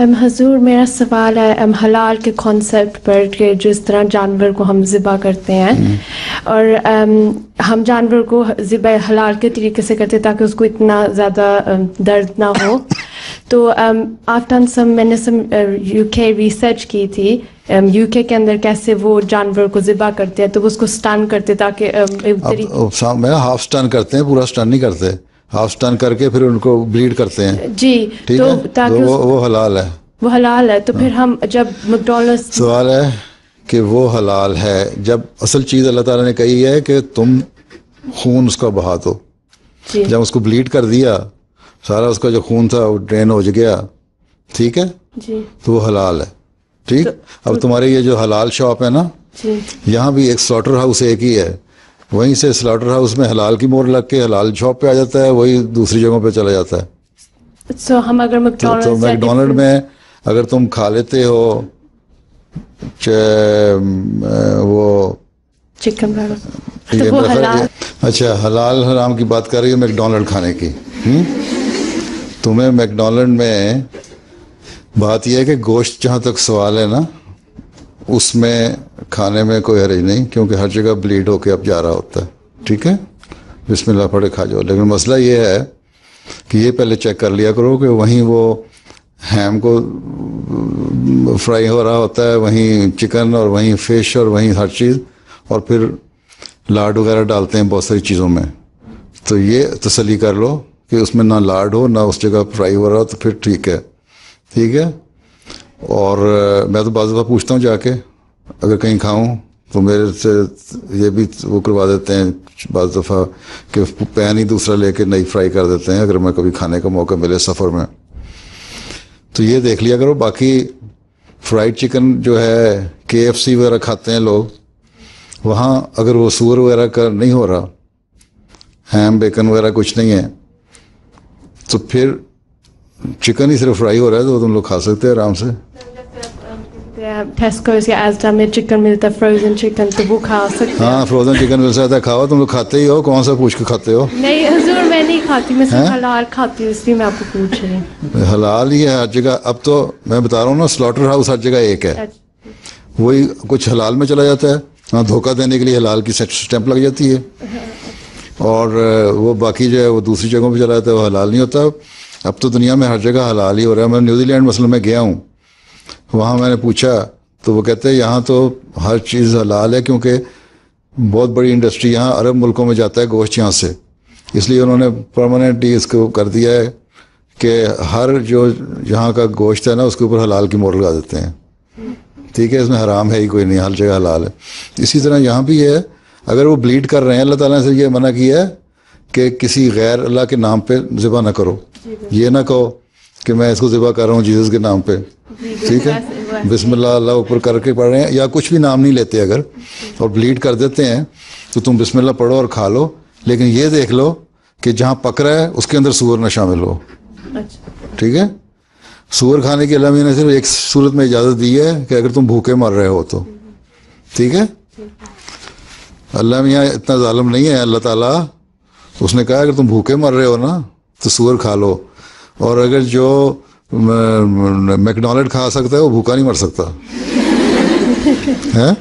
हजूर मेरा सवाल है हलाल के कॉन्सेप्ट पर कि जिस तरह जानवर को हम ज़िबा करते हैं और हम जानवर को ज़िबा हलाल के तरीके से करते हैं ताकि उसको इतना ज़्यादा दर्द ना हो। तो आफ्टर मैंने यूके रिसर्च की थी यूके के अंदर कैसे वो जानवर को ज़िबा करते हैं, तो वो उसको स्टन करते ताकि मैं हाफ स्टन करते हैं, पूरा स्टन नहीं करते, हाफ स्टन करके फिर उनको ब्लीड करते हैं जी। ठीक तो है, तो वो हलाल है, वो हलाल है। तो फिर हम जब मैकडॉनल्ड्स सवाल है कि वो हलाल है जब असल चीज़ अल्लाह ताला ने कही है कि तुम खून उसका बहा दो। जब उसको ब्लीड कर दिया, सारा उसका जो खून था वो ड्रेन हो गया, ठीक है जी, तो वो हलाल है। ठीक, अब तुम्हारे ये जो हलाल शॉप है ना, यहाँ भी एक स्लॉटर हाउस एक ही है, वहीं से स्लॉटर हाउस में हलाल की मोहर लग के हलाल शॉप पे आ जाता है, वही दूसरी जगहों पे चला जाता है। हम अगर तो मैकडोनल्ड में अगर तुम खा लेते हो वो चिकन बर्गर तो वो हलाल। अच्छा, हलाल हराम की बात कर रही हो मैकडोनल्ड खाने की। तुम्हें मैकडोनल्ड में बात यह है कि गोश्त जहाँ तक सवाल है ना, उसमें खाने में कोई हर्ज नहीं, क्योंकि हर जगह ब्लीड होके अब जा रहा होता है। ठीक है, बिस्मिल्लाह पढ़े खा जाओ। लेकिन मसला ये है कि ये पहले चेक कर लिया करो कि वहीं वो हैम को फ्राई हो रहा होता है, वहीं चिकन और वहीं फिश और वहीं हर चीज़, और फिर लाड वगैरह डालते हैं बहुत सारी चीज़ों में। तो ये तसल्ली कर लो कि उसमें ना लाड हो ना उस जगह फ्राई हो रहा हो, तो फिर ठीक है। ठीक है, और मैं तो बाज़ दफ़ा पूछता हूँ जाके, अगर कहीं खाऊं तो मेरे से ये भी वो करवा देते हैं बाज़ दफ़ा कि पैन ही दूसरा लेके नई फ्राई कर देते हैं, अगर मैं कभी खाने का मौका मिले सफ़र में। तो ये देख लिया करो। बाकी फ्राइड चिकन जो है KFC वगैरह खाते हैं लोग, वहाँ अगर वो सूअर वगैरह का नहीं हो रहा, हैम बेकन वगैरह कुछ नहीं है, तो फिर चिकन ही सिर्फ फ्राई हो रहा है, तो तुम लोग खा सकते हैं आराम से। टेस्कोस या एस्डा में चिकन मिलता है, फ्रोजन चिकन, तो वो खा सकते हैं। हाँ, फ्रोजन चिकन मिल सकता है, खाओ। तुम लोग खाते ही हो, कौन सा पूछ के खाते हो? नहीं हुजूर, मैं नहीं खाती, मैं सिर्फ हलाल खाती हूँ, इसलिए मैं आपको पूछ रही हूँ। हलाल ही है हर जगह। अब तो मैं बता रहा हूँ ना, स्लॉटर हाउस हर जगह एक है, वही कुछ हलाल में चला जाता है, हाँ, धोखा देने के लिए हलाल की स्टैंप लग जाती है, और वो बाकी जो है वो दूसरी जगहों पे चला जाता है, वो हलाल नहीं होता। अब तो दुनिया में हर जगह हलाल ही हो रहा है। मैं न्यूजीलैंड मसलन में गया हूँ, वहाँ मैंने पूछा तो वो कहते हैं यहाँ तो हर चीज़ हलाल है, क्योंकि बहुत बड़ी इंडस्ट्री यहाँ अरब मुल्कों में जाता है गोश्त यहाँ से, इसलिए उन्होंने परमानेंटली इसको कर दिया है कि हर जो यहाँ का गोश्त है ना, उसके ऊपर हलाल की मोहर लगा देते हैं। ठीक है, इसमें हराम है ही कोई नहीं, हर जगह हलाल है। इसी तरह यहाँ भी है, अगर वो ब्लीड कर रहे हैं, अल्लाह ताला ने से ये मना किया है कि किसी गैर अल्लाह के नाम पे ज़िबा ना करो। ये ना कहो कि मैं इसको ज़िबा कर रहा हूँ जीसस के नाम पे, ठीक है, बिस्मिल्लाह अल्लाह ऊपर करके पढ़ रहे हैं, या कुछ भी नाम नहीं लेते अगर, और ब्लीड कर देते हैं, तो तुम बिस्मिल्लाह पढ़ो और खा लो। लेकिन ये देख लो कि जहाँ पक रहा है उसके अंदर सूअर ना शामिल हो। ठीक है, सूअर खाने की अल्लाह ने सिर्फ एक सूरत में इजाज़त दी है कि अगर तुम भूखे मर रहे हो तो। ठीक है, अल्लाह मियाँ इतना जालिम नहीं है अल्लाह ताला, उसने कहा अगर तुम भूखे मर रहे हो ना तो सूअर खा लो, और अगर जो मैकडोनल्ड खा सकता है वो भूखा नहीं मर सकता है।